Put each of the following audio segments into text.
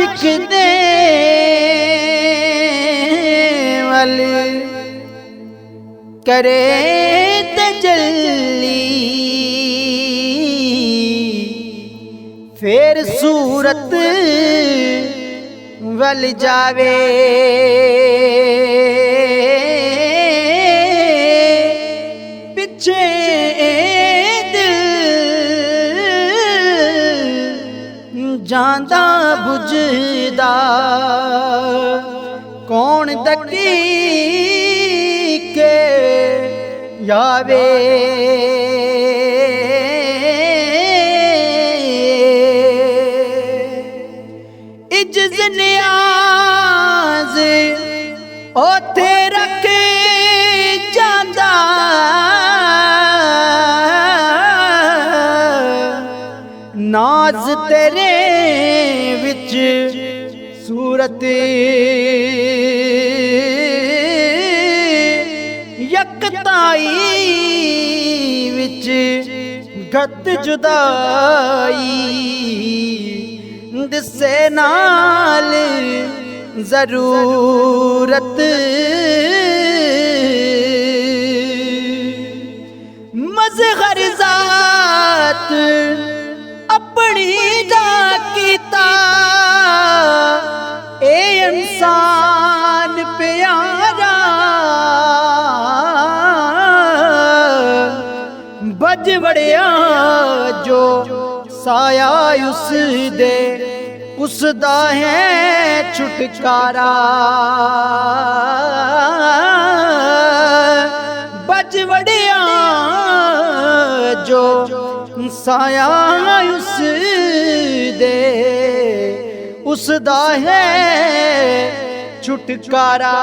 आशिक दे वल करे तजल्ली फिर सूरत वल जावे पिछे जांदा बुझदा कौन दकी के यावे इज्जत नियाज ओथे रख जांदा नाज तेरे विच सूरत यकताई विच गत जुदाई दिसे नाल जरूरत मज़हर ज़ात अपनी दा कीता ए इंसान प्यारा बज वड़िया जो साया उस दे उसदा है छुटकारा बज वड़िया जो साया उस दे उसदा है छुटकारा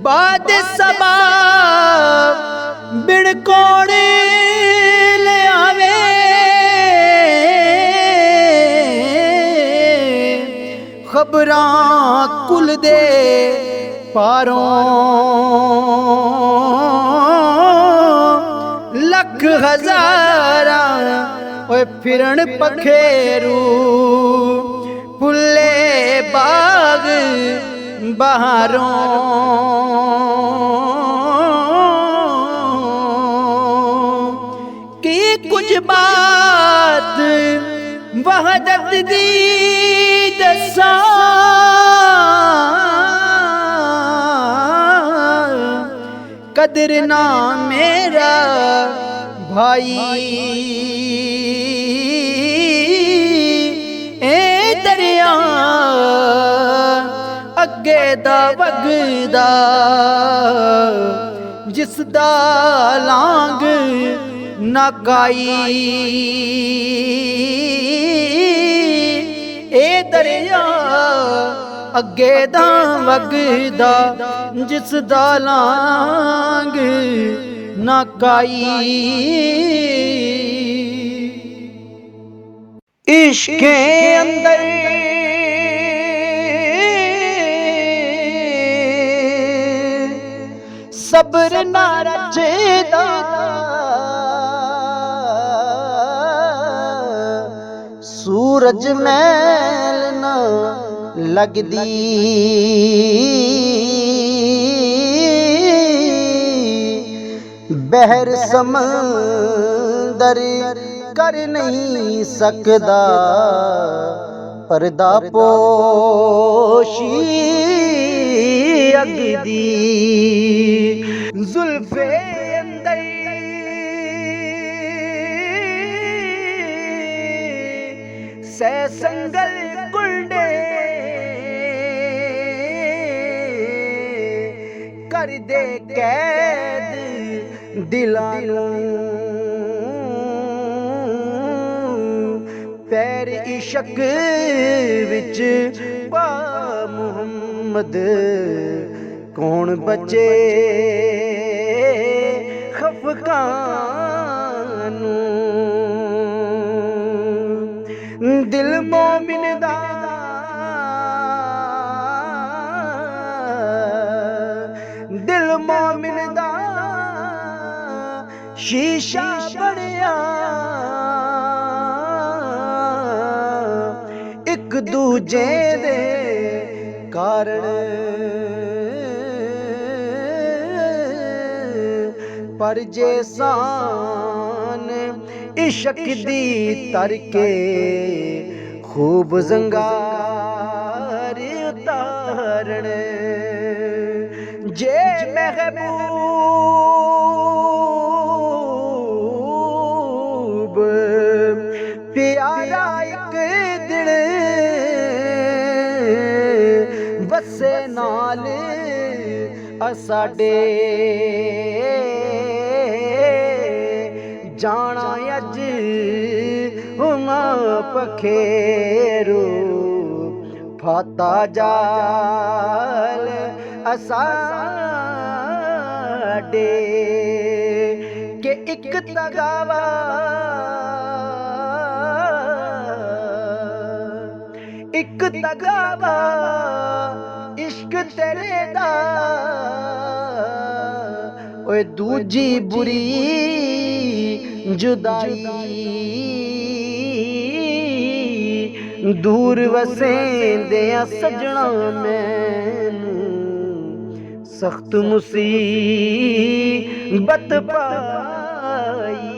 बाद सबा बिन कोड़े ले आवे खबरां कुल दे पारों लख हजारा ओए फिरन पखेरू फुले बाग बहारों की कुछ बात वहदत दी दसा कदर ना मेरा भाई ए दरिया अगे दा वगदा जिसदा लांग नाकाई ए दरिया अगे दा वगदा जिसदा लांग नाकाई इश्के अंदर सब्र ना रचदा सूरज मैल ना लगदी बहर समंदर कर नहीं सकदा पर्दा पोशी अगदी जुल्फे अंदर सै संगल कुलडे कर दे कैद दिलानू पैर इशक विच पा मुहम्मद कौन बचे खफकानू दिल मोमिन दा दिल मोमिन दा शीशा बनया एक दूजे दे कारण पर जे सान इश्क दी तरके खूब जंगार उतारण जे महबूब प्यारा एक दिल बसे नाल असाडे जाना अज हुमा पखेरू फाता जाल असाडे के एक तगावा एक तगावा इश्क तेरे दा ओए दूजी बुरी जुदाई दूर वसेंदे सजना मैनू सख्त मुसीबत पाई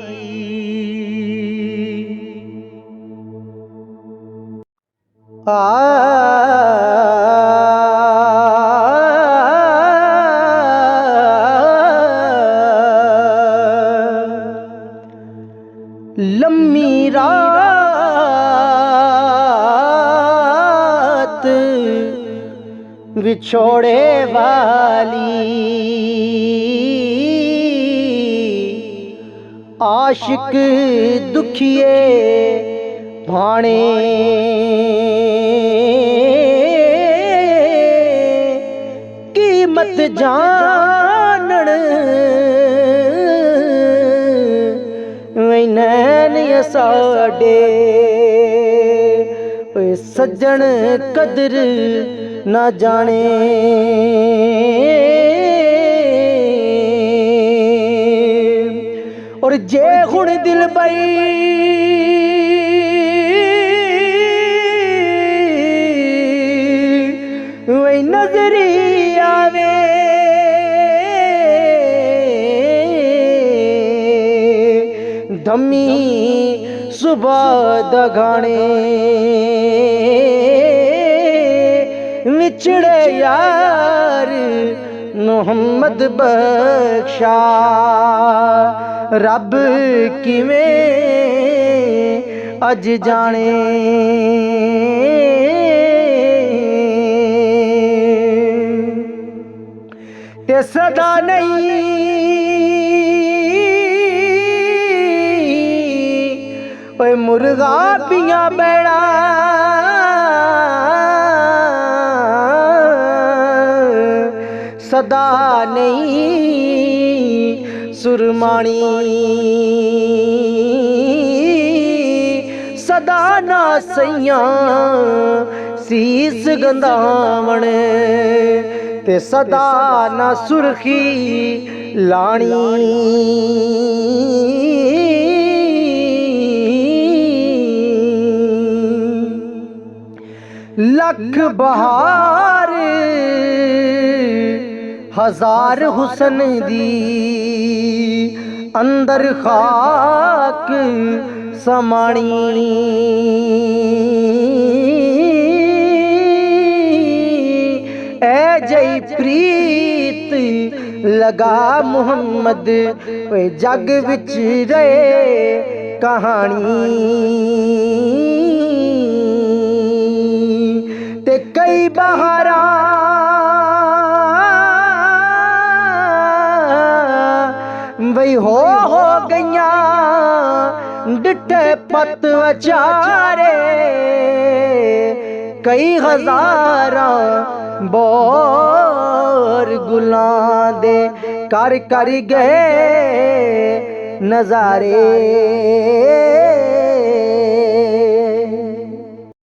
लम्मी रात विछोड़े वाली आशिक दुखिए भाणे कीमत जानन नैन साडे सज्जन कदर ना जाने और जे हुण दिल बई वही नजरी आवे धमी सुबह दगाने विछड़े यार मोहम्मद बख्शा रब किवें अज जाने ते सदा नहीं ओए मुर्गा पिया बैड़ा सदा नहीं सुरमानी सदा ना सैया सीस गंदावण ते सदा ना सुर्खी लानी लख बहार हजार हुसन दी अंदर खाक समाणी ए जई प्रीत लगा मुहम्मद जग विच रहे कहानी ते कई बहारा वही हो गईया डिठे पत अचारे कई हजारा बोर गुलां दे कर गए नजारे